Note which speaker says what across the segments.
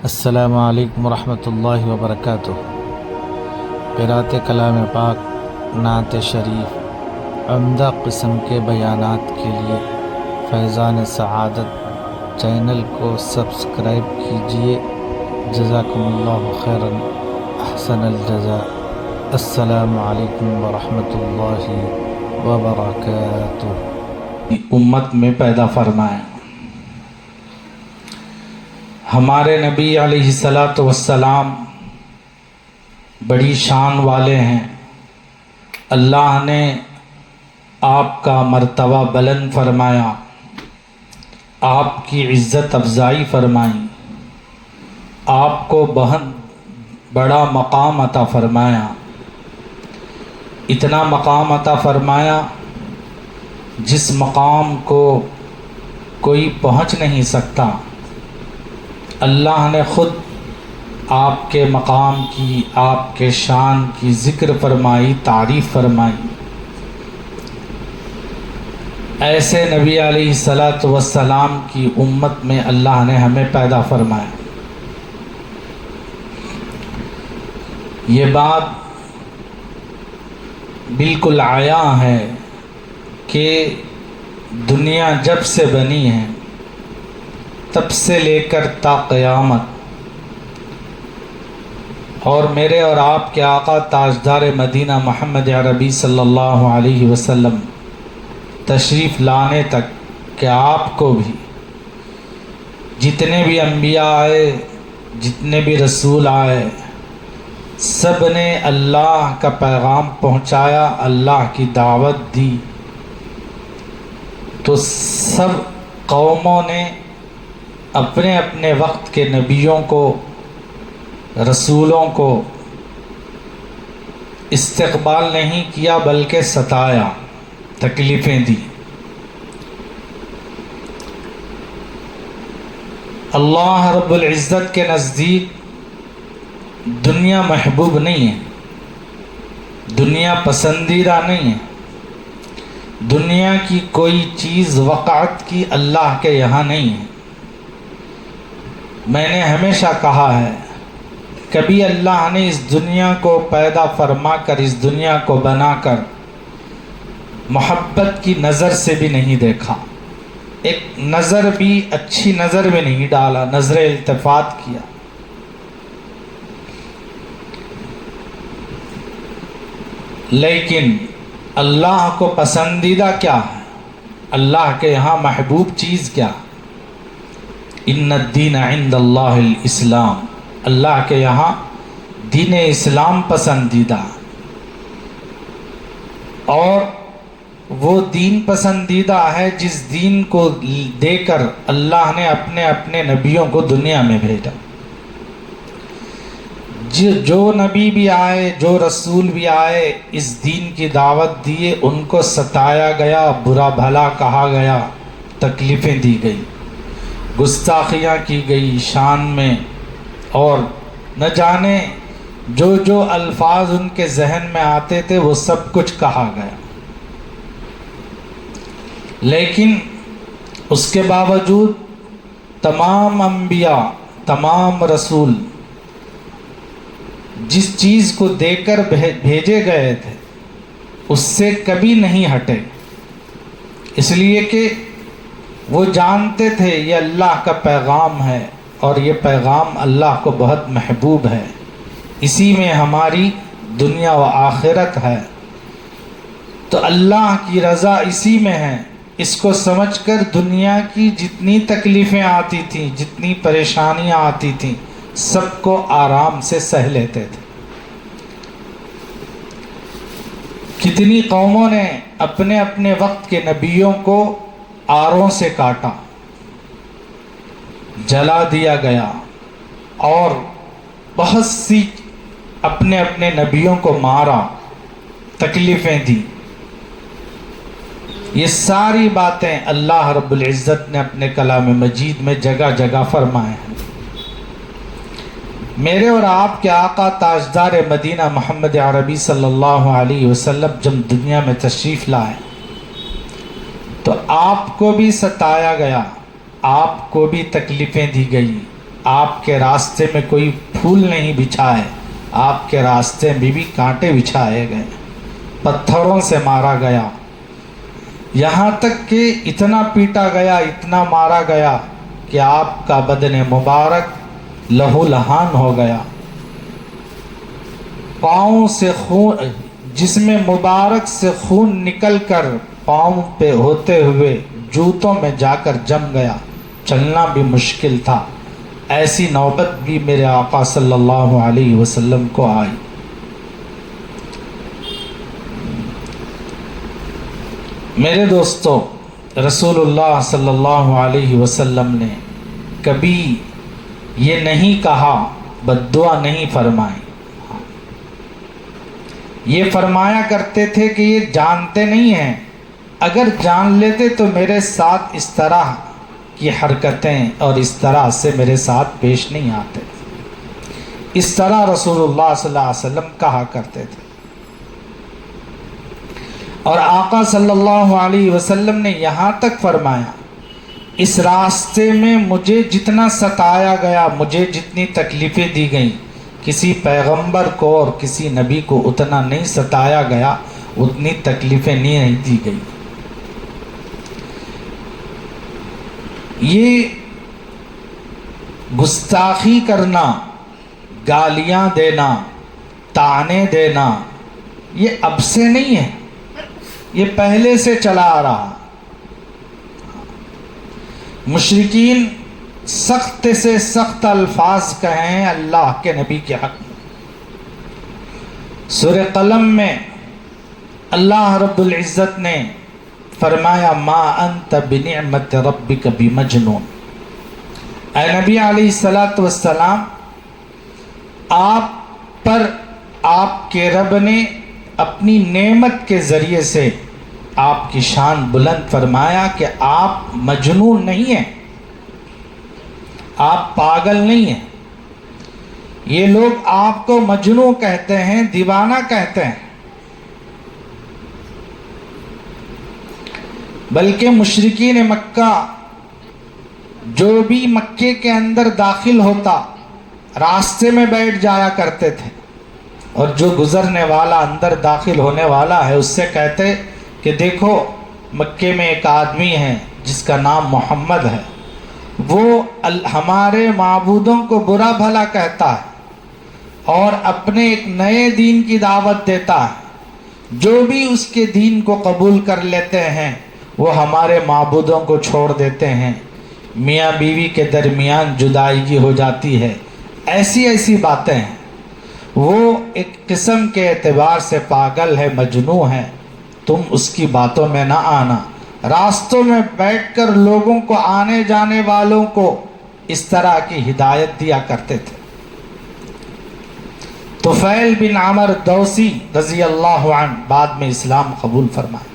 Speaker 1: السلام علیکم ورحمۃ اللہ وبرکاتہ۔ قرأت کلام پاک، نعت شریف، عمدہ قسم کے بیانات کے لیے فیضان سعادت چینل کو سبسکرائب کیجیے۔ جزاکم اللہ خیرا، احسن الجزاء۔ السلام علیکم ورحمۃ اللہ وبرکاتہ۔
Speaker 2: امت میں پیدا فرمائے۔ ہمارے نبی علیہ الصلاۃ والسلام بڑی شان والے ہیں۔ اللہ نے آپ کا مرتبہ بلند فرمایا، آپ کی عزت افزائی فرمائی، آپ کو بہت بڑا مقام عطا فرمایا۔ اتنا مقام عطا فرمایا جس مقام کو کوئی پہنچ نہیں سکتا۔ اللہ نے خود آپ کے مقام کی، آپ کے شان کی ذکر فرمائی، تعریف فرمائی۔ ایسے نبی علیہ الصلاۃ والسلام کی امت میں اللہ نے ہمیں پیدا فرمایا۔ یہ بات بالکل عیاں ہے کہ دنیا جب سے بنی ہے تب سے لے کر تا قیامت، اور میرے اور آپ کے آقا تاجدار مدینہ محمد عربی صلی اللہ علیہ وسلم تشریف لانے تک کہ آپ کو بھی جتنے بھی انبیاء آئے، جتنے بھی رسول آئے، سب نے اللہ کا پیغام پہنچایا، اللہ کی دعوت دی۔ تو سب قوموں نے اپنے اپنے وقت کے نبیوں کو، رسولوں کو استقبال نہیں کیا بلکہ ستایا، تکلیفیں دی۔ اللہ رب العزت کے نزدیک دنیا محبوب نہیں ہے، دنیا پسندیدہ نہیں ہے۔ دنیا کی کوئی چیز وقعت کی اللہ کے یہاں نہیں ہے۔ میں نے ہمیشہ کہا ہے، کبھی اللہ نے اس دنیا کو پیدا فرما کر، اس دنیا کو بنا کر محبت کی نظر سے بھی نہیں دیکھا، ایک نظر بھی، اچھی نظر بھی نہیں ڈالا، نظر التفات کیا۔ لیکن اللہ کو پسندیدہ کیا ہے، اللہ کے یہاں محبوب چیز کیا؟ ان الدین عند اللہ الاسلام، اللہ کے یہاں دین اسلام پسندیدہ، اور وہ دین پسندیدہ ہے جس دین کو دے کر اللہ نے اپنے اپنے نبیوں کو دنیا میں بھیجا۔ جو نبی بھی آئے، جو رسول بھی آئے، اس دین کی دعوت دیے، ان کو ستایا گیا، برا بھلا کہا گیا، تکلیفیں دی گئی، گستاخیاں کی گئی شان میں، اور نہ جانے جو جو الفاظ ان کے ذہن میں آتے تھے وہ سب کچھ کہا گیا۔ لیکن اس کے باوجود تمام انبیاء، تمام رسول جس چیز کو دے کر بھیجے گئے تھے اس سے کبھی نہیں ہٹے، اس لیے کہ وہ جانتے تھے یہ اللہ کا پیغام ہے، اور یہ پیغام اللہ کو بہت محبوب ہے، اسی میں ہماری دنیا و آخرت ہے، تو اللہ کی رضا اسی میں ہے۔ اس کو سمجھ کر دنیا کی جتنی تکلیفیں آتی تھیں، جتنی پریشانیاں آتی تھیں، سب کو آرام سے سہ لیتے تھے۔ کتنی قوموں نے اپنے اپنے وقت کے نبیوں کو آروں سے کاٹا، جلا دیا گیا، اور بہت سی اپنے اپنے نبیوں کو مارا، تکلیفیں دی۔ یہ ساری باتیں اللہ رب العزت نے اپنے کلام مجید میں جگہ جگہ فرمائے ہیں۔ میرے اور آپ کے آقا تاجدار مدینہ محمد عربی صلی اللہ علیہ وسلم جب دنیا میں تشریف لائے تو آپ کو بھی ستایا گیا، آپ کو بھی تکلیفیں دی گئی، آپ کے راستے میں کوئی پھول نہیں بچھائے، آپ کے راستے میں بھی کانٹے بچھائے گئے، پتھروں سے مارا گیا، یہاں تک کہ اتنا پیٹا گیا، اتنا مارا گیا کہ آپ کا بدن مبارک لہو لہان ہو گیا، پاؤں سے خون، جسم مبارک سے خون نکل کر پاؤں پہ ہوتے ہوئے جوتوں میں جا کر جم گیا، چلنا بھی مشکل تھا۔ ایسی نوبت بھی میرے آقا صلی اللہ علیہ وسلم کو آئی۔ میرے دوستو، رسول اللہ صلی اللہ علیہ وسلم نے کبھی یہ نہیں کہا، بد دعا نہیں فرمائی، یہ فرمایا کرتے تھے کہ یہ جانتے نہیں ہیں، اگر جان لیتے تو میرے ساتھ اس طرح کی حرکتیں اور اس طرح سے میرے ساتھ پیش نہیں آتے۔ اس طرح رسول اللہ صلی اللہ علیہ وسلم کہا کرتے تھے۔ اور آقا صلی اللہ علیہ وسلم نے یہاں تک فرمایا، اس راستے میں مجھے جتنا ستایا گیا، مجھے جتنی تکلیفیں دی گئیں، کسی پیغمبر کو اور کسی نبی کو اتنا نہیں ستایا گیا، اتنی تکلیفیں نہیں دی گئی۔ یہ گستاخی کرنا، گالیاں دینا، طعنے دینا، یہ اب سے نہیں ہے، یہ پہلے سے چلا آ رہا۔ مشرکین سخت سے سخت الفاظ کہیں اللہ کے نبی کے حق میں۔ سورہ قلم میں اللہ رب العزت نے فرمایا، ما انت بنعمت ربک بمجنون۔ اے نبی علیہ الصلاۃ والسلام، آپ پر آپ کے رب نے اپنی نعمت کے ذریعے سے آپ کی شان بلند فرمایا کہ آپ مجنون نہیں ہیں، آپ پاگل نہیں ہیں۔ یہ لوگ آپ کو مجنون کہتے ہیں، دیوانہ کہتے ہیں، بلکہ مشرکین مکہ جو بھی مکے کے اندر داخل ہوتا راستے میں بیٹھ جایا کرتے تھے، اور جو گزرنے والا اندر داخل ہونے والا ہے اس سے کہتے کہ دیکھو مکے میں ایک آدمی ہے جس کا نام محمد ہے، وہ ہمارے معبودوں کو برا بھلا کہتا ہے اور اپنے ایک نئے دین کی دعوت دیتا ہے، جو بھی اس کے دین کو قبول کر لیتے ہیں وہ ہمارے معبودوں کو چھوڑ دیتے ہیں، میاں بیوی کے درمیان جدائیگی ہو جاتی ہے، ایسی ایسی باتیں ہیں۔ وہ ایک قسم کے اعتبار سے پاگل ہے، مجنون ہے، تم اس کی باتوں میں نہ آنا۔ راستوں میں بیٹھ کر لوگوں کو، آنے جانے والوں کو اس طرح کی ہدایت دیا کرتے تھے۔ طفیل بن عمر دوسی رضی اللہ عنہ بعد میں اسلام قبول فرمائے،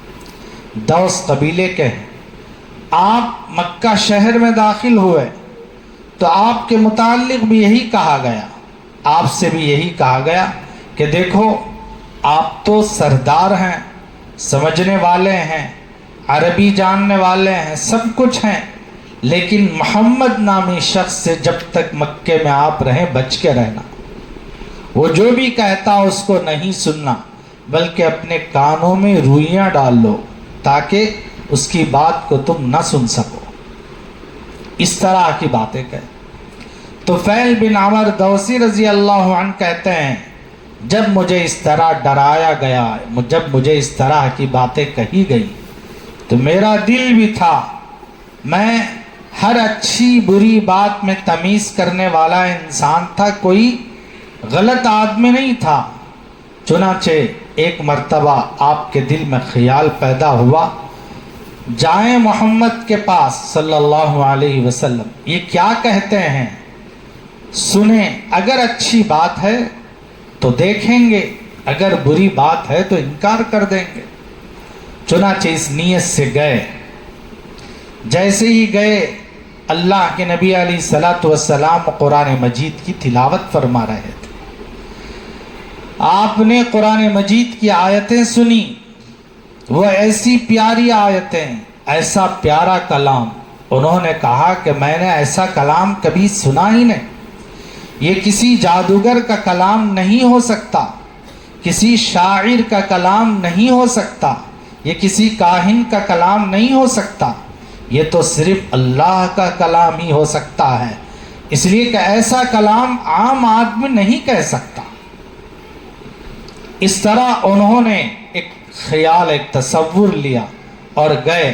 Speaker 2: دوس قبیلے کے ہیں۔ آپ مکہ شہر میں داخل ہوئے تو آپ کے متعلق بھی یہی کہا گیا، آپ سے بھی یہی کہا گیا کہ دیکھو آپ تو سردار ہیں، سمجھنے والے ہیں، عربی جاننے والے ہیں، سب کچھ ہیں، لیکن محمد نامی شخص سے جب تک مکے میں آپ رہیں بچ کے رہنا۔ وہ جو بھی کہتا اس کو نہیں سننا، بلکہ اپنے کانوں میں روئیاں ڈال لو تاکہ اس کی بات کو تم نہ سن سکو۔ اس طرح کی باتیں کہے۔ طفیل بن عمر دوسی رضی اللہ عنہ کہتے ہیں، جب مجھے اس طرح ڈرایا گیا، جب مجھے اس طرح کی باتیں کہی گئی تو میرا دل بھی تھا، میں ہر اچھی بری بات میں تمیز کرنے والا انسان تھا، کوئی غلط آدمی نہیں تھا۔ چنانچہ ایک مرتبہ آپ کے دل میں خیال پیدا ہوا، جائیں محمد کے پاس صلی اللہ علیہ وسلم، یہ کیا کہتے ہیں سنیں، اگر اچھی بات ہے تو دیکھیں گے، اگر بری بات ہے تو انکار کر دیں گے۔ چنانچہ اس نیت سے گئے۔ جیسے ہی گئے، اللہ کے نبی علیہ الصلاۃ والسلام قرآن مجید کی تلاوت فرما رہے تھے۔ آپ نے قرآن مجید کی آیتیں سنی، وہ ایسی پیاری آیتیں، ایسا پیارا کلام، انہوں نے کہا کہ میں نے ایسا کلام کبھی سنا ہی نہیں۔ یہ کسی جادوگر کا کلام نہیں ہو سکتا، کسی شاعر کا کلام نہیں ہو سکتا، یہ کسی کاہن کا کلام نہیں ہو سکتا، یہ تو صرف اللہ کا کلام ہی ہو سکتا ہے، اس لیے کہ ایسا کلام عام آدمی نہیں کہہ سکتا۔ اس طرح انہوں نے ایک خیال، ایک تصور لیا اور گئے،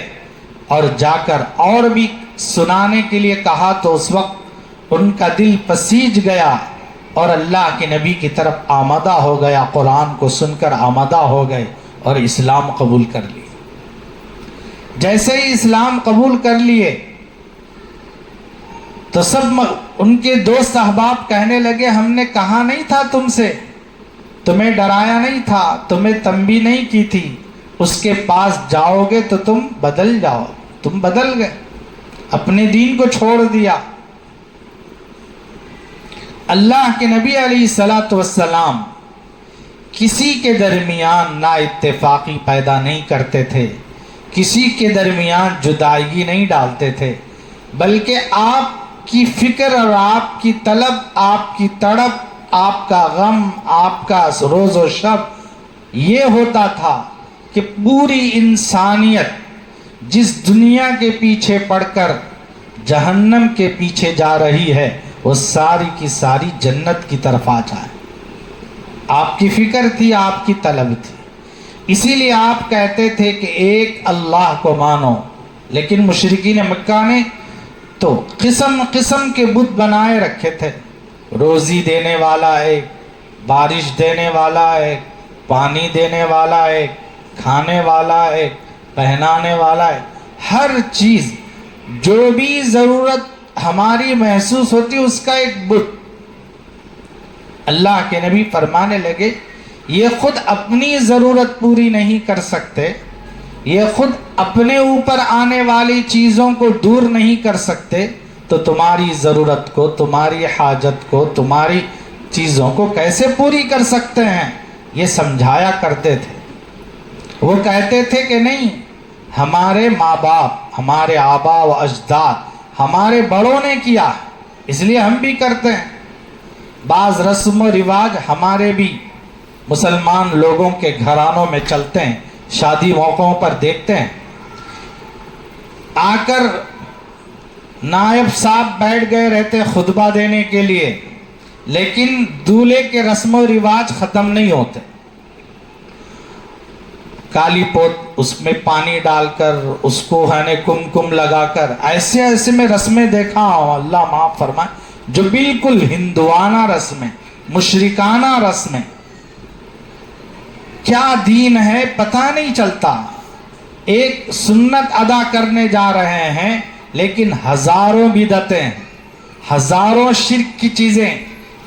Speaker 2: اور جا کر اور بھی سنانے کے لیے کہا تو اس وقت ان کا دل پسیج گیا اور اللہ کے نبی کی طرف آمادہ ہو گیا، قرآن کو سن کر آمادہ ہو گئے اور اسلام قبول کر لیے۔ جیسے ہی اسلام قبول کر لیے تو سب ان کے دوست احباب کہنے لگے ہم نے کہا نہیں تھا تم سے، تمہیں ڈرایا نہیں تھا، تمہیں تنبیہ نہیں کی تھی، اس کے پاس جاؤ گے تو تم بدل جاؤ، تم بدل گئے، اپنے دین کو چھوڑ دیا۔ اللہ کے نبی علیہ الصلوۃ والسلام کسی کے درمیان نا اتفاقی پیدا نہیں کرتے تھے، کسی کے درمیان جدائی نہیں ڈالتے تھے، بلکہ آپ کی فکر اور آپ کی طلب، آپ کی تڑپ، آپ کا غم، آپ کا روز و شب یہ ہوتا تھا کہ پوری انسانیت جس دنیا کے پیچھے پڑ کر جہنم کے پیچھے جا رہی ہے وہ ساری کی ساری جنت کی طرف آ جائے۔ آپ کی فکر تھی، آپ کی طلب تھی، اسی لیے آپ کہتے تھے کہ ایک اللہ کو مانو۔ لیکن مشرکین مکہ نے تو قسم قسم کے بت بنائے رکھے تھے، روزی دینے والا ایک، بارش دینے والا ایک، پانی دینے والا ایک، کھانے والا ایک، پہنانے والا ایک، ہر چیز جو بھی ضرورت ہماری محسوس ہوتی اس کا ایک بت۔ اللہ کے نبی فرمانے لگے یہ خود اپنی ضرورت پوری نہیں کر سکتے، یہ خود اپنے اوپر آنے والی چیزوں کو دور نہیں کر سکتے، تو تمہاری ضرورت کو، تمہاری حاجت کو، تمہاری چیزوں کو کیسے پوری کر سکتے ہیں؟ یہ سمجھایا کرتے تھے۔ وہ کہتے تھے کہ نہیں، ہمارے ماں باپ، ہمارے آبا و اجداد، ہمارے بڑوں نے کیا اس لیے ہم بھی کرتے ہیں۔ بعض رسم و رواج ہمارے بھی مسلمان لوگوں کے گھرانوں میں چلتے ہیں، شادی موقعوں پر دیکھتے ہیں، آ کر نائب صاحب بیٹھ گئے رہتے خطبہ دینے کے لیے، لیکن دولہے کے رسم و رواج ختم نہیں ہوتے۔ کالی پوت اس میں پانی ڈال کر، اس کو کم لگا کر، ایسے ایسے میں رسمیں دیکھا ہوں، اللہ معاف فرمائے، جو بالکل ہندوانہ رسمیں، مشرکانہ رسمیں۔ کیا دین ہے پتہ نہیں چلتا، ایک سنت ادا کرنے جا رہے ہیں لیکن ہزاروں بدعتیں، ہزاروں شرک کی چیزیں،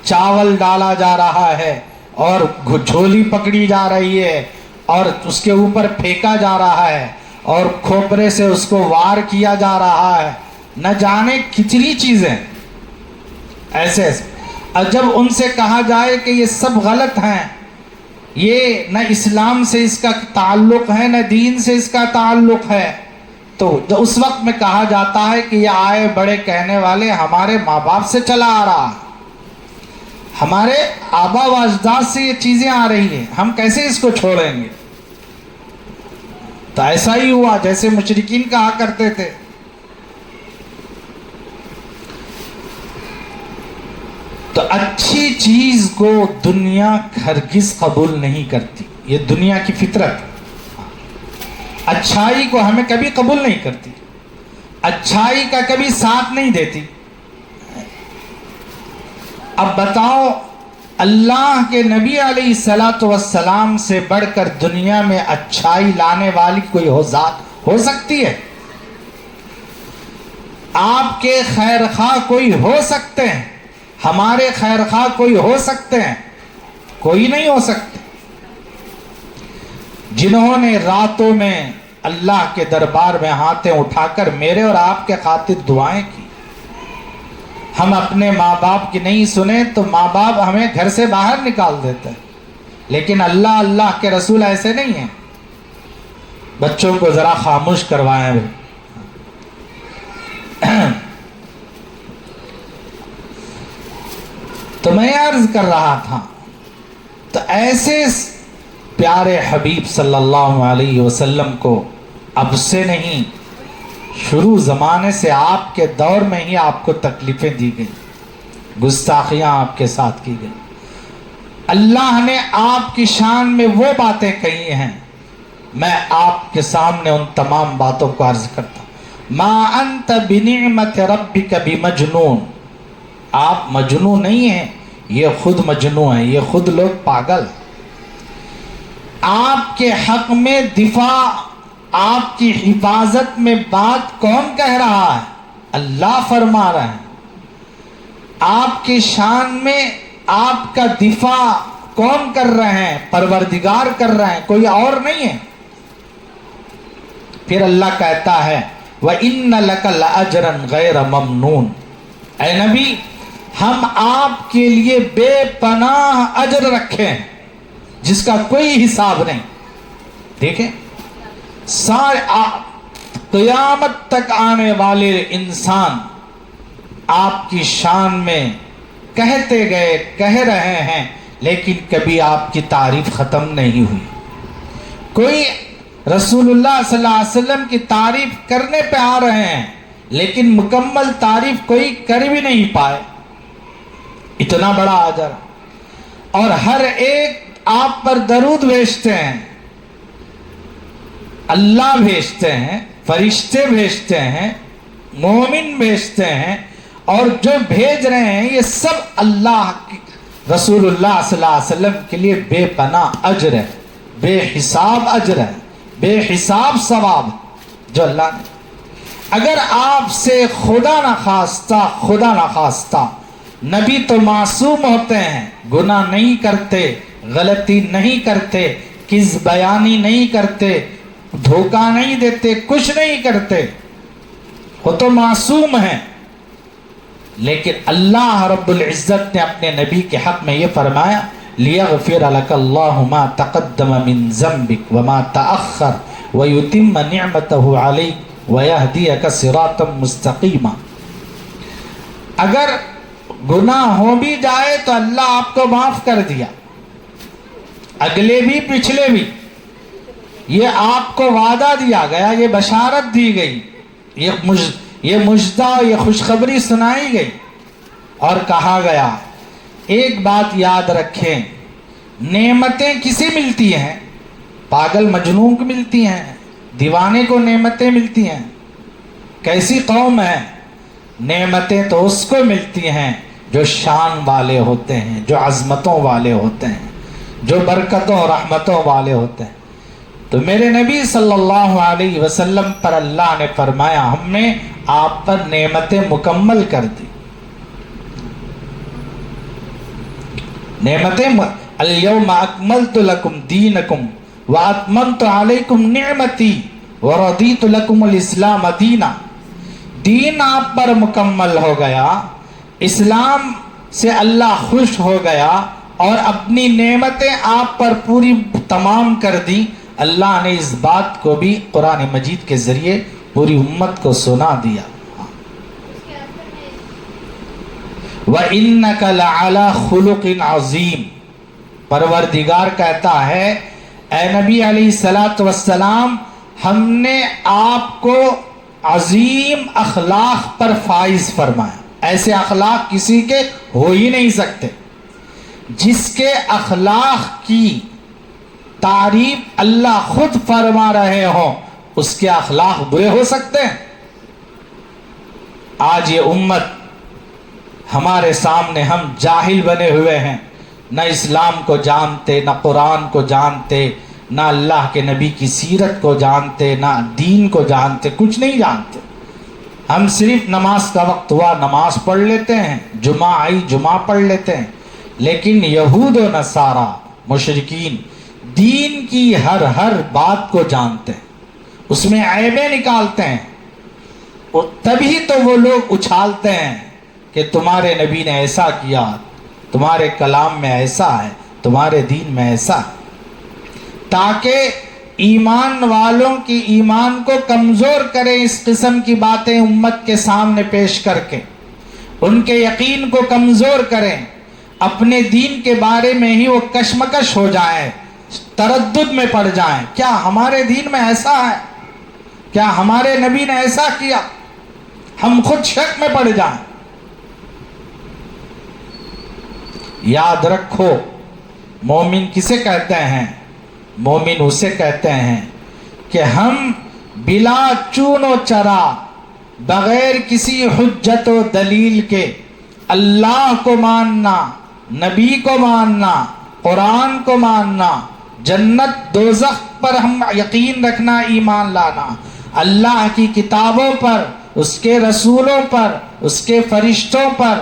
Speaker 2: چاول ڈالا جا رہا ہے اور جھولی پکڑی جا رہی ہے اور اس کے اوپر پھینکا جا رہا ہے اور کھوپرے سے اس کو وار کیا جا رہا ہے، نہ جانے کتنی چیزیں ایسے ایسے۔ اور جب ان سے کہا جائے کہ یہ سب غلط ہیں، یہ نہ اسلام سے اس کا تعلق ہے نہ دین سے اس کا تعلق ہے، تو اس وقت میں کہا جاتا ہے کہ یہ آئے بڑے کہنے والے ہمارے ماں باپ سے چلا آ رہا، ہمارے آبا و اجداد سے یہ چیزیں آ رہی ہیں، ہم کیسے اس کو چھوڑیں گے؟ تو ایسا ہی ہوا جیسے مشرکین کہا کرتے تھے۔ تو اچھی چیز کو دنیا ہرگز قبول نہیں کرتی، یہ دنیا کی فطرت، اچھائی کو ہمیں کبھی قبول نہیں کرتی، اچھائی کا کبھی ساتھ نہیں دیتی۔ اب بتاؤ، اللہ کے نبی علیہ الصلوۃ والسلام سے بڑھ کر دنیا میں اچھائی لانے والی کوئی ذات ہو سکتی ہے؟ آپ کے خیر خواہ کوئی ہو سکتے ہیں، ہمارے خیر خواہ کوئی ہو سکتے ہیں؟ کوئی نہیں ہو سکتے۔ جنہوں نے راتوں میں اللہ کے دربار میں ہاتھیں اٹھا کر میرے اور آپ کے خاطر دعائیں کی، ہم اپنے ماں باپ کی نہیں سنیں تو ماں باپ ہمیں گھر سے باہر نکال دیتے ہیں، لیکن اللہ کے رسول ایسے نہیں ہیں۔ بچوں کو ذرا خاموش کروائیں بھائی۔ عرض کر رہا تھا. تو ایسے پیارے حبیب صلی اللہ علیہ وسلم کو اب سے نہیں، شروع زمانے سے آپ کے دور میں ہی آپ کو تکلیفیں دی گئی، گستاخیاں آپ کے ساتھ کی گئی. اللہ نے آپ کی شان میں وہ باتیں کہی ہیں، میں آپ کے سامنے ان تمام باتوں کو عرض کرتا ہوں. ما انت بنعمت ربک بمجنون، آپ مجنون نہیں ہیں، یہ خود مجنون ہیں، یہ خود لوگ پاگل. آپ کے حق میں دفاع، آپ کی حفاظت میں بات کون کہہ رہا ہے؟ اللہ فرما رہے ہیں. آپ کی شان میں آپ کا دفاع کون کر رہے ہیں؟ پروردگار کر رہے ہیں، کوئی اور نہیں ہے. پھر اللہ کہتا ہے وَإِنَّ لَكَ لَأَجْرًا غَيْرَ مَمْنُونَ، اے نبی ہم آپ کے لیے بے پناہ اجر رکھے ہیں جس کا کوئی حساب نہیں. دیکھیں سارے قیامت تک آنے والے انسان آپ کی شان میں کہتے گئے، کہہ رہے ہیں، لیکن کبھی آپ کی تعریف ختم نہیں ہوئی. کوئی رسول اللہ صلی اللہ علیہ وسلم کی تعریف کرنے پہ آ رہے ہیں لیکن مکمل تعریف کوئی کر بھی نہیں پائے. اتنا بڑا اجر، اور ہر ایک آپ پر درود بھیجتے ہیں، اللہ بھیجتے ہیں، فرشتے بھیجتے ہیں، مومن بھیجتے ہیں، اور جو بھیج رہے ہیں یہ سب اللہ رسول اللہ صلی اللہ علیہ وسلم کے لیے بے پناہ اجر ہے، بے حساب اجر ہے، بے حساب ثواب جو اللہ نے. اگر آپ سے خدا نخواستہ نبی تو معصوم ہوتے ہیں، گناہ نہیں کرتے، غلطی نہیں کرتے، کذب بیانی نہیں کرتے، دھوکہ نہیں دیتے، کچھ نہیں کرتے، وہ تو معصوم ہیں. لیکن اللہ رب العزت نے اپنے نبی کے حق میں یہ فرمایا لِيَغْفِرَ لَكَ اللَّهُ مَا تَقَدَّمَ مِن ذَنْبِكَ وَمَا تَأَخَّرَ وَيُتِمَّ نِعْمَتَهُ عَلَيْكَ وَيَهْدِيَكَ صِرَاطًا مُسْتَقِيمًا. اگر گناہ ہو بھی جائے تو اللہ آپ کو معاف کر دیا، اگلے بھی پچھلے بھی. یہ آپ کو وعدہ دیا گیا، یہ بشارت دی گئی، یہ مجدہ، یہ خوشخبری سنائی گئی، اور کہا گیا ایک بات یاد رکھیں، نعمتیں کسے ملتی ہیں؟ پاگل مجنون کو ملتی ہیں، دیوانے کو نعمتیں ملتی ہیں. کیسی قوم ہے؟ نعمتیں تو اس کو ملتی ہیں جو شان والے ہوتے ہیں، جو عظمتوں والے ہوتے ہیں، جو برکتوں اور رحمتوں والے ہوتے ہیں. تو میرے نبی صلی اللہ علیہ وسلم پر اللہ نے فرمایا ہم نے آپ پر نعمتیں مکمل کر دی. نعمتیں الیوم اکملت لکم دینکم واتممت علیکم نعمتی ورضیت لکم الاسلام دینا. دین آپ پر مکمل ہو گیا، اسلام سے اللہ خوش ہو گیا، اور اپنی نعمتیں آپ پر پوری تمام کر دی. اللہ نے اس بات کو بھی قرآن مجید کے ذریعے پوری امت کو سنا دیا. وَإِنَّكَ لَعَلَى خُلُقٍ عَظِيمٍ، پروردگار کہتا ہے اے نبی علیہ الصلوۃ والسلام ہم نے آپ کو عظیم اخلاق پر فائز فرمایا. ایسے اخلاق کسی کے ہو ہی نہیں سکتے. جس کے اخلاق کی تعریف اللہ خود فرما رہے ہوں اس کے اخلاق برے ہو سکتے ہیں؟ آج یہ امت ہمارے سامنے ہم جاہل بنے ہوئے ہیں، نہ اسلام کو جانتے، نہ قرآن کو جانتے، نہ اللہ کے نبی کی سیرت کو جانتے، نہ دین کو جانتے، کچھ نہیں جانتے. ہم صرف نماز کا وقت ہوا نماز پڑھ لیتے ہیں، جمعہ آئی جمعہ پڑھ لیتے ہیں. لیکن یہود و نصارہ مشرکین دین کی ہر بات کو جانتے ہیں، اس میں عیبیں نکالتے ہیں. اور تبھی تو وہ لوگ اچھالتے ہیں کہ تمہارے نبی نے ایسا کیا، تمہارے کلام میں ایسا ہے، تمہارے دین میں ایسا ہے، تاکہ ایمان والوں کی ایمان کو کمزور کریں. اس قسم کی باتیں امت کے سامنے پیش کر کے ان کے یقین کو کمزور کریں. اپنے دین کے بارے میں ہی وہ کشمکش ہو جائیں، تردد میں پڑ جائیں، کیا ہمارے دین میں ایسا ہے؟ کیا ہمارے نبی نے ایسا کیا؟ ہم خود شک میں پڑ جائیں۔ یاد رکھو، مومن کسے کہتے ہیں؟ مومن اسے کہتے ہیں کہ ہم بلا چون و چرا، بغیر کسی حجت و دلیل کے اللہ کو ماننا، نبی کو ماننا، قرآن کو ماننا، جنت دوزخ پر ہم یقین رکھنا، ایمان لانا، اللہ کی کتابوں پر، اس کے رسولوں پر، اس کے فرشتوں پر،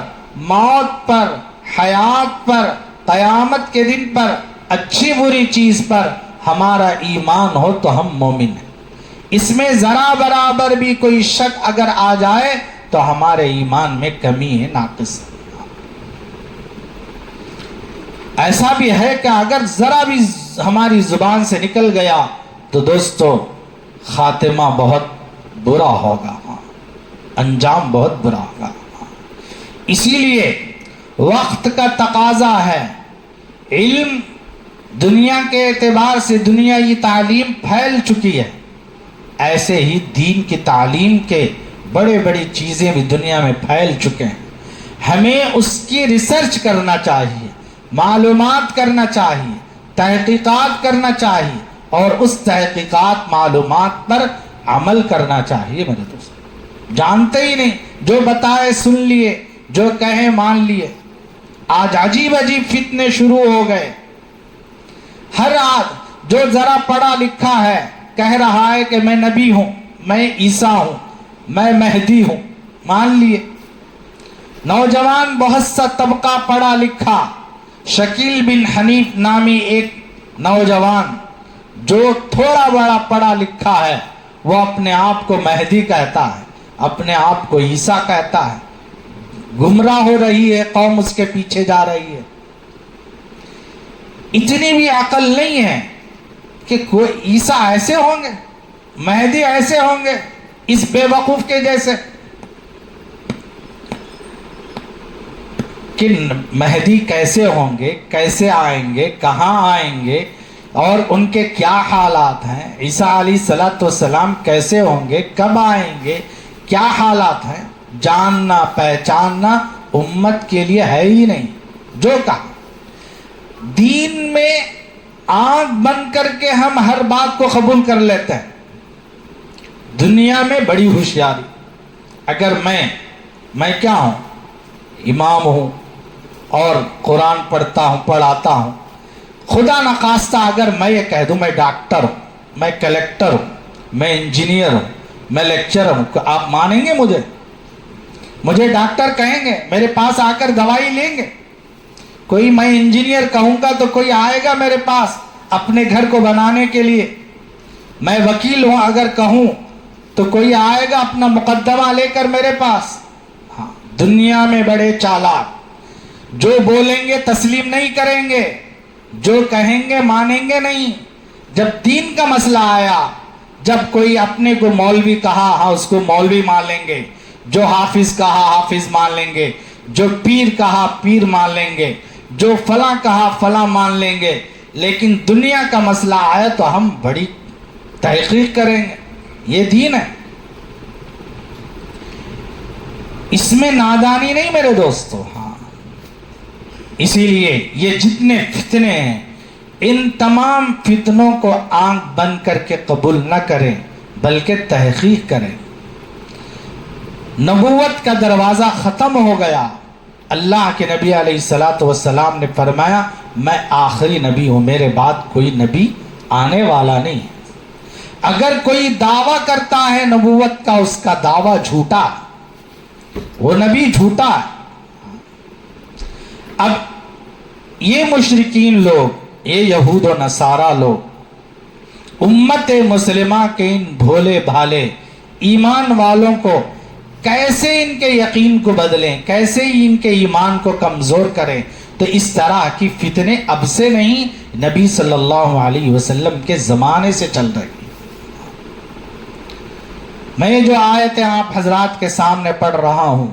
Speaker 2: موت پر، حیات پر، قیامت کے دن پر، اچھی بری چیز پر ہمارا ایمان ہو تو ہم مومن ہیں۔ اس میں ذرا برابر بھی کوئی شک اگر آ جائے تو ہمارے ایمان میں کمی ہے، ناقص ہے۔ ایسا بھی ہے کہ اگر ذرا بھی ہماری زبان سے نکل گیا تو دوستو خاتمہ بہت برا ہوگا، انجام بہت برا ہوگا۔ اسی لیے وقت کا تقاضا ہے، علم دنیا کے اعتبار سے دنیاوی تعلیم پھیل چکی ہے، ایسے ہی دین کی تعلیم کے بڑے بڑی چیزیں بھی دنیا میں پھیل چکے ہیں۔ ہمیں اس کی ریسرچ کرنا چاہیے، معلومات کرنا چاہیے، تحقیقات کرنا چاہیے، اور اس تحقیقات معلومات پر عمل کرنا چاہیے۔ میرے دوست جانتے ہی نہیں، جو بتائے سن لیے، جو کہے مان لیے۔ آج عجیب عجیب فتنے شروع ہو گئے۔ ہر آج جو ذرا پڑھا لکھا ہے کہہ رہا ہے کہ میں نبی ہوں، میں عیسیٰ ہوں، میں مہدی ہوں، مان لیے۔ نوجوان بہت سا طبقہ پڑھا لکھا، شکیل بن حنیف نامی ایک نوجوان جو تھوڑا بڑا پڑھا لکھا ہے، وہ اپنے آپ کو مہدی کہتا ہے، اپنے آپ کو عیسیٰ کہتا ہے۔ گمراہ ہو رہی ہے قوم، اس کے پیچھے جا رہی ہے۔ اتنی بھی عقل نہیں ہے کہ کوئی عیسیٰ ایسے ہوں گے، مہدی ایسے ہوں گے، اس بے وقوف کے جیسے کہ مہدی کیسے ہوں گے، کیسے آئیں گے، کہاں آئیں گے، اور ان کے کیا حالات ہیں، عیسیٰ علیہ السلام کیسے ہوں گے، کب آئیں گے، کیا حالات ہیں، جاننا پہچاننا امت کے لیے ہے ہی نہیں۔ جو کہا دین میں آنکھ بند کر کے ہم ہر بات کو قبول کر لیتے ہیں۔ دنیا میں بڑی ہوشیاری، اگر میں کیا ہوں، امام ہوں اور قرآن پڑھتا ہوں، پڑھاتا ہوں، خدا نخواستہ اگر میں یہ کہہ دوں میں ڈاکٹر ہوں، میں کلیکٹر ہوں، میں انجینئر ہوں، میں لیکچرر ہوں، آپ مانیں گے مجھے ڈاکٹر کہیں گے، میرے پاس آ کر دوائی لیں گے؟ کوئی میں انجینئر کہوں گا تو کوئی آئے گا میرے پاس اپنے گھر کو بنانے کے لیے؟ میں وکیل ہوں اگر کہوں تو کوئی آئے گا اپنا مقدمہ لے کر میرے پاس؟ ہاں، دنیا میں بڑے چالاک، جو بولیں گے تسلیم نہیں کریں گے، جو کہیں گے مانیں گے نہیں۔ جب دین کا مسئلہ آیا، جب کوئی اپنے کو مولوی کہا، ہاں اس کو مولوی مان لیں گے، جو حافظ کہا حافظ مان لیں گے، جو پیر کہا پیر مان لیں گے، جو فلاں کہا فلاں مان لیں گے، لیکن دنیا کا مسئلہ آیا تو ہم بڑی تحقیق کریں گے۔ یہ دین ہے، اس میں نادانی نہیں میرے دوستو۔ ہاں، اسی لیے یہ جتنے فتنے ہیں، ان تمام فتنوں کو آنکھ بند کر کے قبول نہ کریں، بلکہ تحقیق کریں۔ نبوت کا دروازہ ختم ہو گیا۔ اللہ کے نبی علیہ السلام نے فرمایا میں آخری نبی ہوں، میرے بعد کوئی نبی آنے والا نہیں ہے۔ اگر کوئی دعویٰ کرتا ہے نبوت کا، اس کا دعویٰ جھوٹا، وہ نبی جھوٹا ہے۔ اب یہ مشرکین لوگ، یہ یہود و نصارہ لوگ امت مسلمہ کے ان بھولے بھالے ایمان والوں کو کیسے ان کے یقین کو بدلیں، کیسے ان کے ایمان کو کمزور کریں؟ تو اس طرح کی فتنے اب سے نہیں، نبی صلی اللہ علیہ وسلم کے زمانے سے چل رہی۔ میں جو آیتیں آپ حضرات کے سامنے پڑھ رہا ہوں،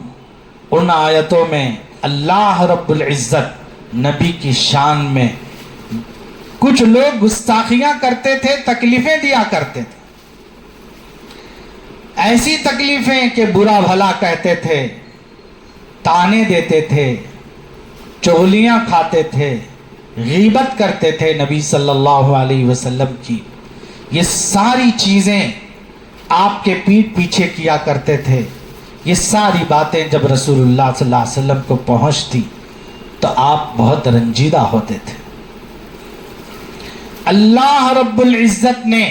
Speaker 2: ان آیتوں میں اللہ رب العزت نبی کی شان میں کچھ لوگ گستاخیاں کرتے تھے، تکلیفیں دیا کرتے تھے، ایسی تکلیفیں کہ برا بھلا کہتے تھے، تانے دیتے تھے، چغلیاں کھاتے تھے، غیبت کرتے تھے نبی صلی اللہ علیہ وسلم کی. یہ ساری چیزیں آپ کے پیٹھ پیچھے کیا کرتے تھے. یہ ساری باتیں جب رسول اللہ صلی اللہ علیہ وسلم کو پہنچتی تو آپ بہت رنجیدہ ہوتے تھے. اللہ رب العزت نے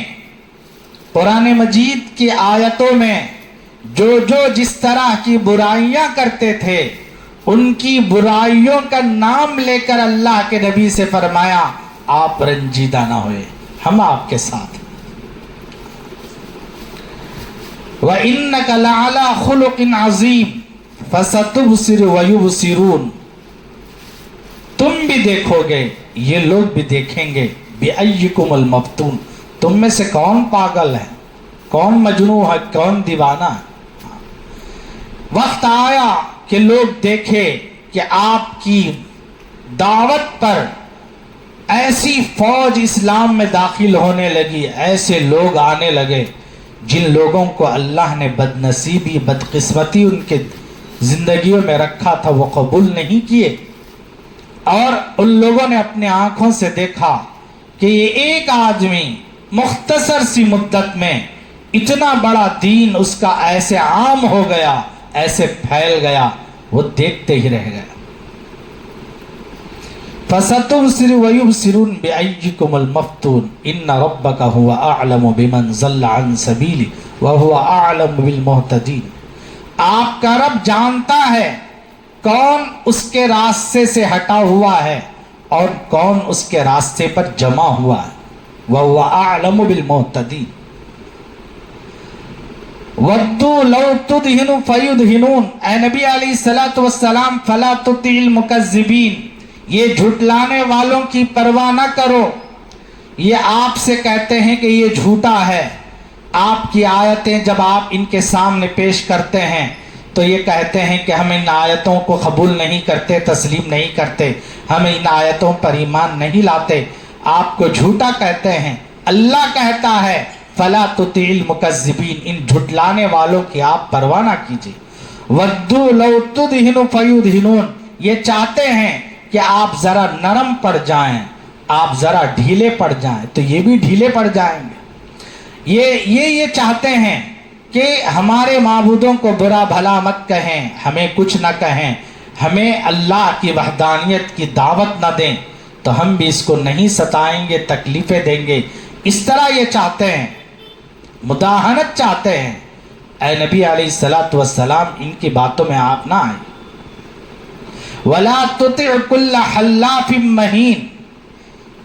Speaker 2: قرآن مجید کی آیتوں میں جو جس طرح کی برائیاں کرتے تھے ان کی برائیوں کا نام لے کر اللہ کے نبی سے فرمایا آپ رنجیدہ نہ ہوئے، ہم آپ کے ساتھ. وَإِنَّكَ لَعَلَىٰ خُلُقٍ عَظِيمٍ فَسَتُبْصِرُ وَيُبْصِرُونَ، تم بھی دیکھو گے، یہ لوگ بھی دیکھیں گے. بِأَيِّكُمُ الْمَفْتُونُ، تم میں سے کون پاگل ہے، کون مجنون ہے، کون دیوانہ ہے. وقت آیا کہ لوگ دیکھے کہ آپ کی دعوت پر ایسی فوج اسلام میں داخل ہونے لگی، ایسے لوگ آنے لگے جن لوگوں کو اللہ نے بدنصیبی بدقسمتی ان کے زندگیوں میں رکھا تھا وہ قبول نہیں کیے. اور ان لوگوں نے اپنے آنکھوں سے دیکھا کہ یہ ایک آدمی مختصر سی مدت میں اتنا بڑا دین اس کا ایسے عام ہو گیا، ایسے پھیل گیا، وہ دیکھتے ہی رہ گئے. فَسَتُبْصِرُ وَيُبْصِرُونَ بِأَيِّكُمُ الْمَفْتُونُ إِنَّ رَبَّكَ هُوَ أَعْلَمُ بِمَنْ ضَلَّ عَنْ سَبِيلِهِ وَهُوَ أَعْلَمُ بِالْمُهْتَدِينَ. آپ کا رب جانتا ہے کون اس کے راستے سے ہٹا ہوا ہے اور کون اس کے راستے پر جمع ہوا ہے. وَهُوَ أَعْلَمُ بِالْمُهْتَدِينَ. وَدُّوا لَوْ تُدْهِنُ فَيُدْهِنُونَ، اے نبی علیہ السلام فَلَا تُطِعِ الْمُكَذِّبِينَ، یہ جھٹلانے والوں کی پرواہ نہ کرو. یہ آپ سے کہتے ہیں کہ یہ جھوٹا ہے. آپ کی آیتیں جب آپ ان کے سامنے پیش کرتے ہیں تو یہ کہتے ہیں کہ ہم ان آیتوں کو قبول نہیں کرتے، تسلیم نہیں کرتے، ہم ان آیتوں پر ایمان نہیں لاتے، آپ کو جھوٹا کہتے ہیں. اللہ کہتا ہے فَلَا تُطِعِ الْمُكَذِّبِينَ، ان جھٹلانے والوں کی آپ پرواہ نہ کیجیے. وَدُّوا لَوْ تُدْهِنُ فَيُدْهِنُونَ، یہ چاہتے ہیں کہ آپ ذرا نرم پڑ جائیں، آپ ذرا ڈھیلے پڑ جائیں تو یہ بھی ڈھیلے پڑ جائیں گے. یہ چاہتے ہیں کہ ہمارے معبودوں کو برا بھلا مت کہیں، ہمیں کچھ نہ کہیں، ہمیں اللہ کی وحدانیت کی دعوت نہ دیں تو ہم بھی اس کو نہیں ستائیں گے، تکلیفیں دیں گے. اس طرح یہ چاہتے ہیں، مداہنت چاہتے ہیں. اے نبی علیہ السلام ان کی باتوں میں آپ نہ آئیں. وَلَا تُطِعْ كُلَّ حَلَّافٍ مَّهِينٍ،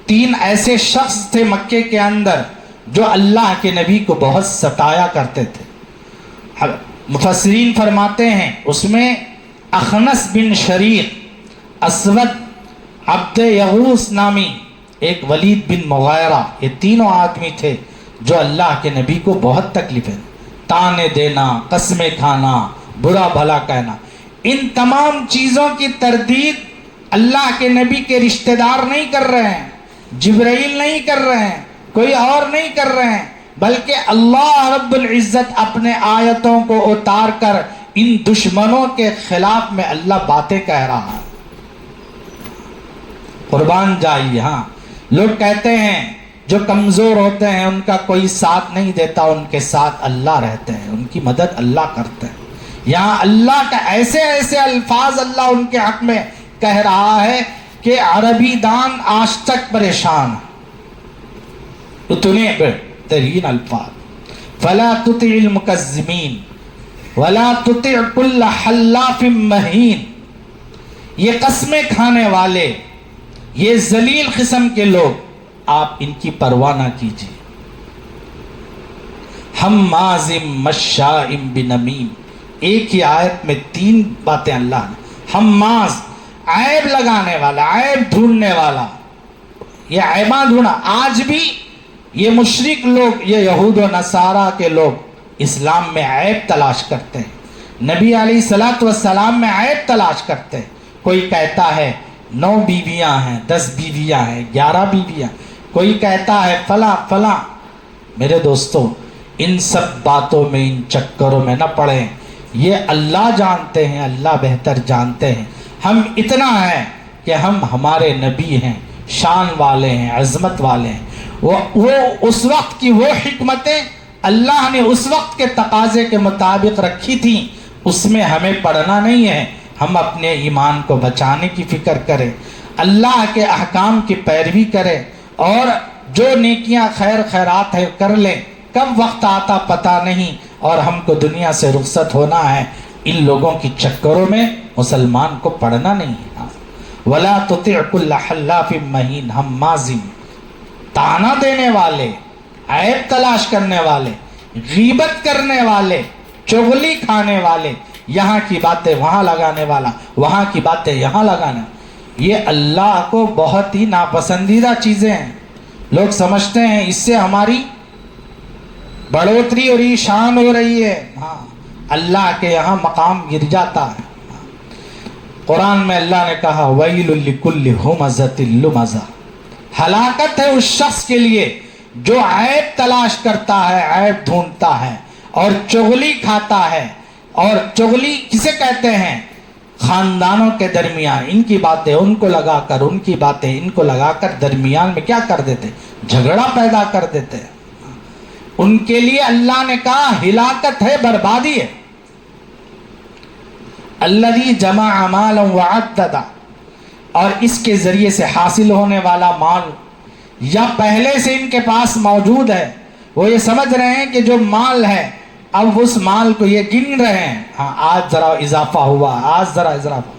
Speaker 2: 3 ایسے شخص تھے مکے کے اندر جو اللہ کے نبی کو بہت ستایا کرتے تھے. مفسرین فرماتے ہیں اس میں اخنس بن شریق، اسود عبد یغوث نامی ایک، ولید بن مغیرہ، یہ تینوں آدمی تھے جو اللہ کے نبی کو بہت تکلیفیں، تانے دینا، قسمیں کھانا، برا بھلا کہنا. ان تمام چیزوں کی تردید اللہ کے نبی کے رشتہ دار نہیں کر رہے ہیں، جبرائیل نہیں کر رہے ہیں، کوئی اور نہیں کر رہے ہیں، بلکہ اللہ رب العزت اپنے آیتوں کو اتار کر ان دشمنوں کے خلاف میں اللہ باتیں کہہ رہا ہے. قربان جائیے. ہاں لوگ کہتے ہیں جو کمزور ہوتے ہیں ان کا کوئی ساتھ نہیں دیتا، ان کے ساتھ اللہ رہتے ہیں، ان کی مدد اللہ کرتے ہیں. یہاں اللہ کا ایسے ایسے الفاظ اللہ ان کے حق میں کہہ رہا ہے کہ عربی دان آج تک پریشان ہے. اتنے بہترین الفاظ، فَلَا تُطِعِ الْمُكَذِّبِينَ وَلَا تُطِعْ كُلَّ حَلَّافٍ مَّهِينٍ. یہ قسمیں کھانے والے، یہ ذلیل قسم کے لوگ، آپ ان کی پرواہ نہ کیجیے. حَمَّازٍ مَّشَّاءٍ بِنَمِيمٍ، ایک ہی آیت میں 3 باتیں اللہ نے. حماز، عیب لگانے والا، عیب ڈھونڈنے والا، یہ عیباں ڈھونڈا. آج بھی یہ مشرک لوگ، یہ یہود و نصارہ کے لوگ اسلام میں عیب تلاش کرتے ہیں، نبی علیہ السلام میں عیب تلاش کرتے ہیں. کوئی کہتا ہے 9 بیویاں ہیں, 10 بیویاں ہیں, 11 بیویاں, کوئی کہتا ہے فلاں فلاں. میرے دوستو ان سب باتوں میں, ان چکروں میں نہ پڑیں. یہ اللہ جانتے ہیں, اللہ بہتر جانتے ہیں. ہم اتنا ہے کہ ہم ہمارے نبی ہیں, شان والے ہیں, عظمت والے ہیں. وہ اس وقت کی وہ حکمتیں اللہ نے اس وقت کے تقاضے کے مطابق رکھی تھیں, اس میں ہمیں پڑھنا نہیں ہے. ہم اپنے ایمان کو بچانے کی فکر کریں, اللہ کے احکام کی پیروی کریں, اور جو نیکیاں خیر خیرات ہے کر لیں. کب وقت آتا پتہ نہیں, اور ہم کو دنیا سے رخصت ہونا ہے. ان لوگوں کی چکروں میں مسلمان کو پڑھنا نہیں ہے. وَلَا تُطِعْ كُلَّ حَلَّافٍ مَّهِينٍ ہمازٍ, تانا دینے والے, عیب تلاش کرنے والے, غیبت کرنے والے, چغلی کھانے والے, یہاں کی باتیں وہاں لگانے والا, وہاں کی باتیں یہاں لگانا. یہ اللہ کو بہت ہی ناپسندیدہ چیزیں ہیں. لوگ سمجھتے ہیں اس سے ہماری بڑھوتری اور شان ہو رہی ہے. ہاں, اللہ کے یہاں مقام گر جاتا ہے. قرآن میں اللہ نے کہا وَيْلٌ لِكُلِّ هُمَزَةٍ لُمَزَةٍ, ہلاکت ہے اس شخص کے لیے جو عیب تلاش کرتا ہے, عیب ڈھونڈتا ہے اور چغلی کھاتا ہے. اور چغلی کسے کہتے ہیں؟ خاندانوں کے درمیان ان کی باتیں ان کو لگا کر, ان کی باتیں ان کو لگا کر درمیان میں کیا کر دیتے؟ جھگڑا پیدا کر دیتے. ان کے لیے اللہ نے کہا ہلاکت ہے, بربادی ہے. الذی جمع مالا وعددا, اور اس کے ذریعے سے حاصل ہونے والا مال یا پہلے سے ان کے پاس موجود ہے, وہ یہ سمجھ رہے ہیں کہ جو مال ہے اب اس مال کو یہ گن رہے ہیں, ہاں آج ذرا اضافہ ہوا, آج ذرا اضافہ.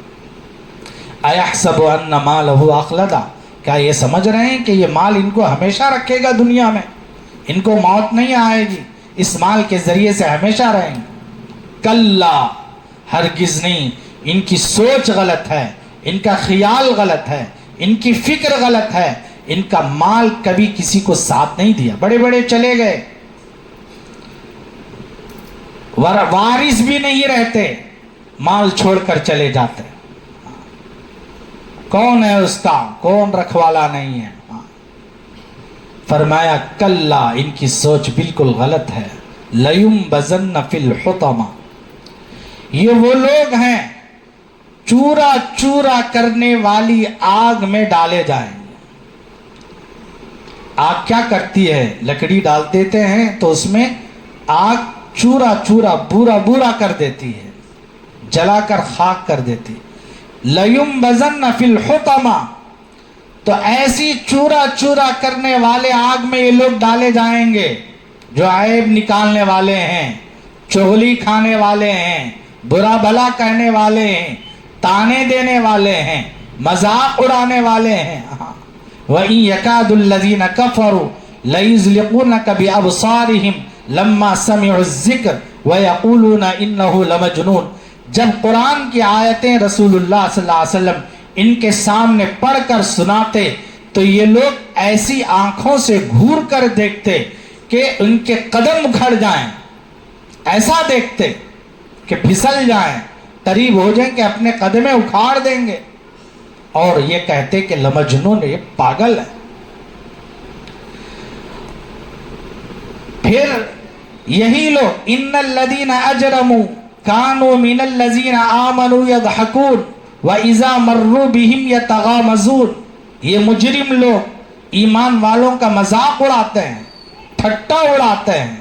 Speaker 2: ایحسب ان مالہ اخلدا, کیا یہ سمجھ رہے ہیں کہ یہ مال ان کو ہمیشہ رکھے گا دنیا میں, ان کو موت نہیں آئے گی, اس مال کے ذریعے سے ہمیشہ رہیں گے؟ کلا, ہرگز نہیں. ان کی سوچ غلط ہے, ان کا خیال غلط ہے, ان کی فکر غلط ہے. ان کا مال کبھی کسی کو ساتھ نہیں دیا. بڑے بڑے چلے گئے, وارث بھی نہیں رہتے, مال چھوڑ کر چلے جاتے. کون ہے اس کا, کون رکھوالا نہیں ہے. فرمایا کلا, ان کی سوچ بالکل غلط ہے. لَيُنبَذَنَّ فِي الْحُطَمَةِ, یہ وہ لوگ ہیں چورا چورا کرنے والی آگ میں ڈالے جائیں گے. آگ کیا کرتی ہے؟ لکڑی ڈال دیتے ہیں تو اس میں آگ چورا چورا بورا بورا کر دیتی ہے, جلا کر خاک کر دیتی. لَيُنبَذَنَّ فِي الْحُطَمَةِ, تو ایسی چورا چورا کرنے والے آگ میں یہ لوگ ڈالے جائیں گے جو عیب نکالنے والے ہیں, چغلی کھانے والے ہیں, برا بھلا کہنے والے ہیں, تانے دینے والے ہیں, مذاق اڑانے والے ہیں. وَإِن يَكَادُ الَّذِينَ كَفَرُوا لَيُزْلِقُونَكَ بِأَبْصَارِهِمْ لَمَّا سَمِعُوا الذِّكْرَ وَيَقُولُونَ إِنَّهُ لَمَجْنُونٌ. جب قرآن کی آیتیں رسول اللہ صلی اللہ علیہ وسلم ان کے سامنے پڑھ کر سناتے تو یہ لوگ ایسی آنکھوں سے گھور کر دیکھتے کہ ان کے قدم اکھڑ جائیں, ایسا دیکھتے کہ پھسل جائیں, قریب ہو جائیں کہ اپنے قدمیں اکھاڑ دیں گے, اور یہ کہتے کہ لمجنون, یہ پاگل ہے. پھر یہی لوگ ان الذین اجرموا کانوا من الذین آمنوا یضحکون وَإِذَا مَرُّوا بِهِمْ يَتَغَامَزُونَ, یہ مجرم لوگ ایمان والوں کا مذاق اڑاتے ہیں, ٹھٹا اڑاتے ہیں.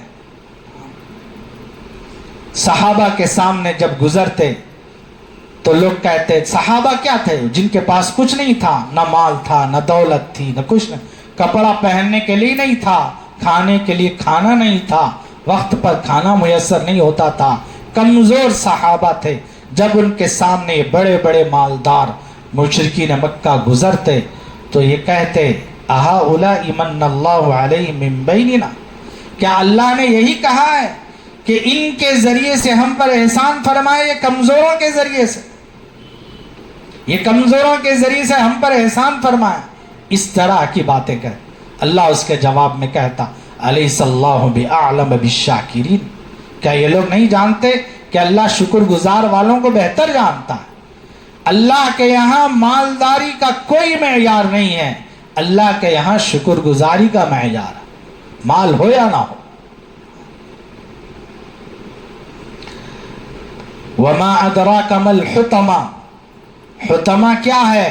Speaker 2: صحابہ کے سامنے جب گزرتے تو لوگ کہتے, صحابہ کیا تھے جن کے پاس کچھ نہیں تھا, نہ مال تھا, نہ دولت تھی, نہ کچھ نہیں, کپڑا پہننے کے لیے نہیں تھا, کھانے کے لیے کھانا نہیں تھا, وقت پر کھانا میسر نہیں ہوتا تھا, کمزور صحابہ تھے. جب ان کے سامنے یہ بڑے بڑے مالدار مشرکین مکہ گزرتے تو یہ کہتے اَهَؤُلَاءِ مَنَّ اللَّهُ عَلَيْهِم مِّن بَيْنِنَا, کیا اللہ نے یہی کہا ہے کہ ان کے ذریعے سے ہم پر احسان فرمائے؟ یہ کمزوروں کے ذریعے سے, یہ کمزوروں کے ذریعے سے ہم پر احسان فرمائے. اس طرح کی باتیں کہے. اللہ اس کے جواب میں کہتا أَلَيْسَ اللَّهُ بِأَعْلَمَ بِالشَّاكِرِينَ, کیا یہ لوگ نہیں جانتے کہ اللہ شکر گزار والوں کو بہتر جانتا ہے؟ اللہ کے یہاں مالداری کا کوئی معیار نہیں ہے، اللہ کے یہاں شکر گزاری کا معیار ہے، مال ہو یا نہ ہو۔ وما ادراک ما الحطمہ، حطمہ کیا ہے؟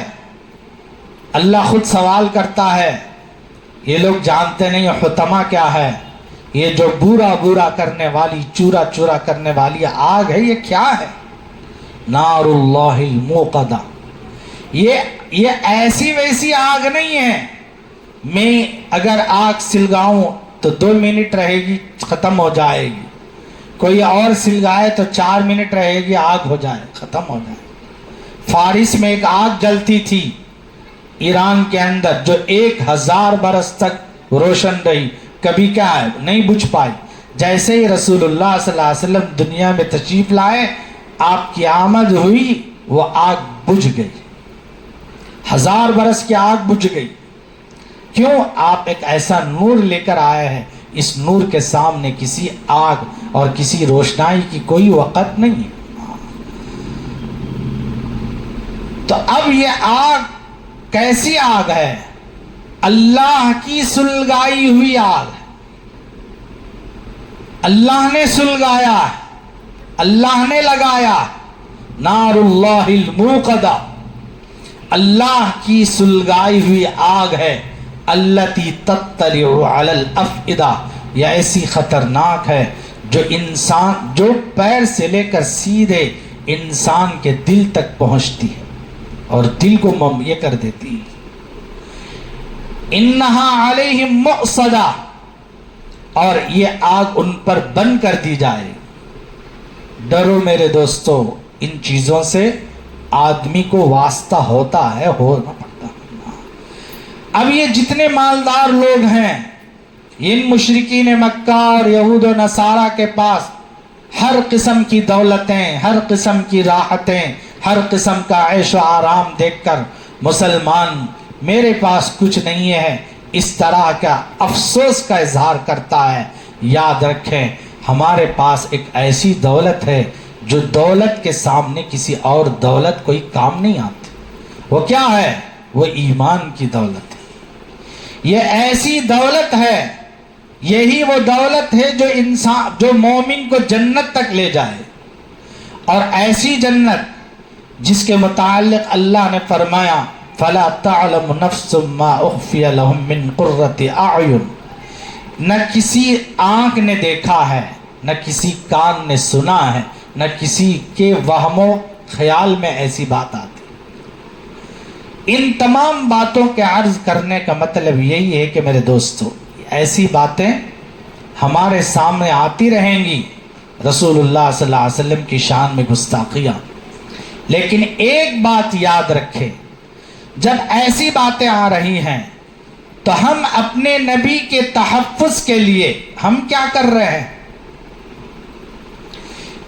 Speaker 2: اللہ خود سوال کرتا ہے، یہ لوگ جانتے نہیں حطمہ کیا ہے؟ یہ جو بورا بورا کرنے والی، چورا چورا کرنے والی آگ ہے، یہ کیا ہے؟ نار اللہ الموقدہ، یہ ایسی ویسی آگ نہیں ہے، میں اگر آگ سلگاؤں تو 2 منٹ رہے گی ختم ہو جائے گی، کوئی اور سلگائے تو 4 منٹ رہے گی آگ ہو جائے ختم ہو جائے۔ فارس میں ایک آگ جلتی تھی ایران کے اندر جو 1000 برس تک روشن رہی، کبھی کیا ہے نہیں بجھ پائی۔ جیسے ہی رسول اللہ صلی اللہ علیہ وسلم دنیا میں تشریف لائے، آپ کی آمد ہوئی، وہ آگ بجھ گئی، 1000 برس کی آگ بجھ گئی۔ کیوں؟ آپ ایک ایسا نور لے کر آئے ہیں، اس نور کے سامنے کسی آگ اور کسی روشنائی کی کوئی وقت نہیں ہے۔ تو اب یہ آگ کیسی آگ ہے؟ اللہ کی سلگائی ہوئی آگ ہے، اللہ نے سلگایا ہے، اللہ نے لگایا۔ نار اللہ الموقدہ، اللہ کی سلگائی ہوئی آگ ہے، التی تطلع علی الافئدہ، یہ ایسی خطرناک ہے جو پیر سے لے کر سیدھے انسان کے دل تک پہنچتی ہے اور دل کو یہ کر دیتی ہے۔ انہا علیہم مؤصدہ، اور یہ آگ ان پر بند کر دی جائے۔ ڈرو میرے دوستو، ان چیزوں سے آدمی کو واسطہ ہوتا ہے، ہونا پڑتا ہے۔ اب یہ جتنے مالدار لوگ ہیں، ان مشرکین مکہ اور یہود و نصارہ کے پاس ہر قسم کی دولتیں، ہر قسم کی راحتیں، ہر قسم کا عیش و آرام دیکھ کر مسلمان میرے پاس کچھ نہیں ہے اس طرح کا افسوس کا اظہار کرتا ہے۔ یاد رکھیں، ہمارے پاس ایک ایسی دولت ہے جو دولت کے سامنے کسی اور دولت کوئی کام نہیں آتی۔ وہ کیا ہے؟ وہ ایمان کی دولت ہے۔ یہ ایسی دولت ہے، یہی وہ دولت ہے جو مومن کو جنت تک لے جائے، اور ایسی جنت جس کے متعلق اللہ نے فرمایا فَلَا تَعْلَمُ نَفْسٌ مَّا أُخْفِيَ لَهُم مِّن قُرَّةِ أَعْيُنٍ، نہ کسی آنکھ نے دیکھا ہے، نہ کسی کان نے سنا ہے، نہ کسی کے وہم و خیال میں ایسی بات آتی۔ ان تمام باتوں کے عرض کرنے کا مطلب یہی ہے کہ میرے دوستو، ایسی باتیں ہمارے سامنے آتی رہیں گی، رسول اللہ صلی اللہ علیہ وسلم کی شان میں گستاخیاں، لیکن ایک بات یاد رکھے، جب ایسی باتیں آ رہی ہیں تو ہم اپنے نبی کے تحفظ کے لیے ہم کیا کر رہے ہیں؟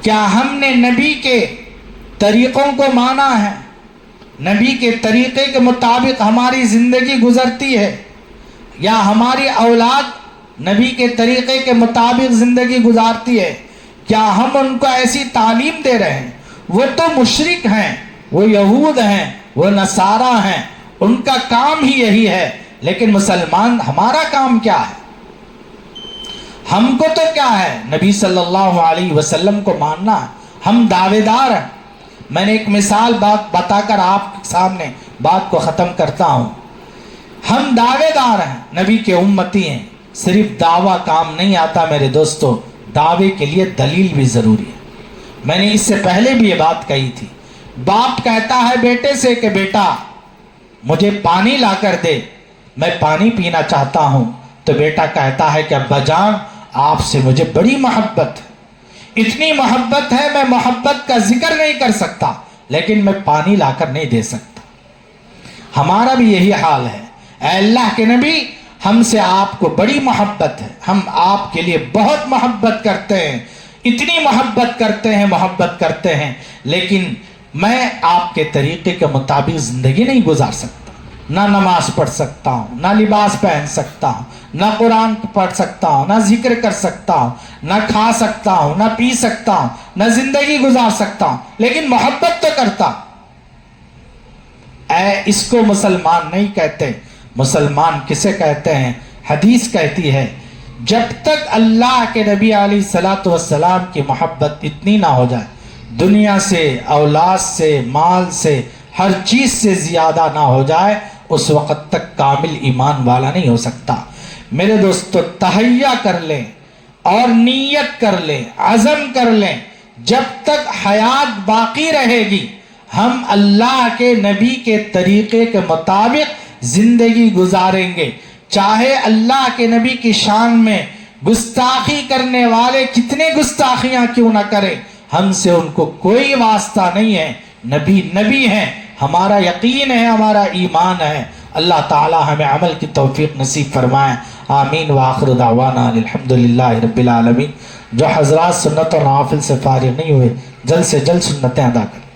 Speaker 2: کیا ہم نے نبی کے طریقوں کو مانا ہے؟ نبی کے طریقے کے مطابق ہماری زندگی گزرتی ہے؟ یا ہماری اولاد نبی کے طریقے کے مطابق زندگی گزارتی ہے؟ کیا ہم ان کو ایسی تعلیم دے رہے ہیں؟ وہ تو مشرک ہیں، وہ یہود ہیں، وہ نصارہ ہیں، ان کا کام ہی یہی ہے، لیکن مسلمان ہمارا کام کیا ہے؟ ہم کو تو کیا ہے؟ نبی صلی اللہ علیہ وسلم کو ماننا ہے۔ ہم دعوے دار ہیں۔ میں نے ایک مثال بتا کر آپ کے سامنے بات کو ختم کرتا ہوں۔ ہم دعوے دار ہیں، نبی کے امتی ہیں۔ صرف دعویٰ کام نہیں آتا میرے دوستو، دعوے کے لیے دلیل بھی ضروری ہے۔ میں نے اس سے پہلے بھی یہ بات کہی تھی۔ باپ کہتا ہے بیٹے سے کہ بیٹا مجھے پانی لا کر دے، میں پانی پینا چاہتا ہوں، تو بیٹا کہتا ہے کہ ابا جان آپ سے مجھے بڑی محبت ہے، اتنی محبت ہے میں محبت کا ذکر نہیں کر سکتا، لیکن میں پانی لا کر نہیں دے سکتا۔ ہمارا بھی یہی حال ہے۔ اے اللہ کے نبی، ہم سے آپ کو بڑی محبت ہے، ہم آپ کے لیے بہت محبت کرتے ہیں، اتنی محبت کرتے ہیں، لیکن میں آپ کے طریقے کے مطابق زندگی نہیں گزار سکتا۔ نہ نماز پڑھ سکتا ہوں، نہ لباس پہن سکتا ہوں، نہ قرآن پڑھ سکتا ہوں، نہ ذکر کر سکتا ہوں، نہ کھا سکتا ہوں، نہ پی سکتا ہوں، نہ زندگی گزار سکتا ہوں، لیکن محبت تو کرتا ہوں۔ اس کو مسلمان نہیں کہتے. مسلمان کسے کہتے ہیں؟ حدیث کہتی ہے جب تک اللہ کے نبی علیہ الصلوۃ والسلام کی محبت اتنی نہ ہو جائے، دنیا سے، اولاد سے، مال سے، ہر چیز سے زیادہ نہ ہو جائے، اس وقت تک کامل ایمان والا نہیں ہو سکتا. میرے دوستو، تہیہ کر لیں اور نیت کر لیں، عزم کر لیں، جب تک حیات باقی رہے گی ہم اللہ کے نبی کے طریقے کے مطابق زندگی گزاریں گے. چاہے اللہ کے نبی کی شان میں گستاخی کرنے والے کتنے گستاخیاں کیوں نہ کریں، ہم سے ان کو کوئی واسطہ نہیں ہے. نبی نبی ہیں، ہمارا یقین ہے، ہمارا ایمان ہے. اللہ تعالی ہمیں عمل کی توفیق نصیب فرمائے. آمین. وآخر دعوانا الحمدللہ رب العالمین. جو حضرات سنت و نوافل سے فارغ نہیں ہوئے، جلد سے جلد سنتیں ادا کریں.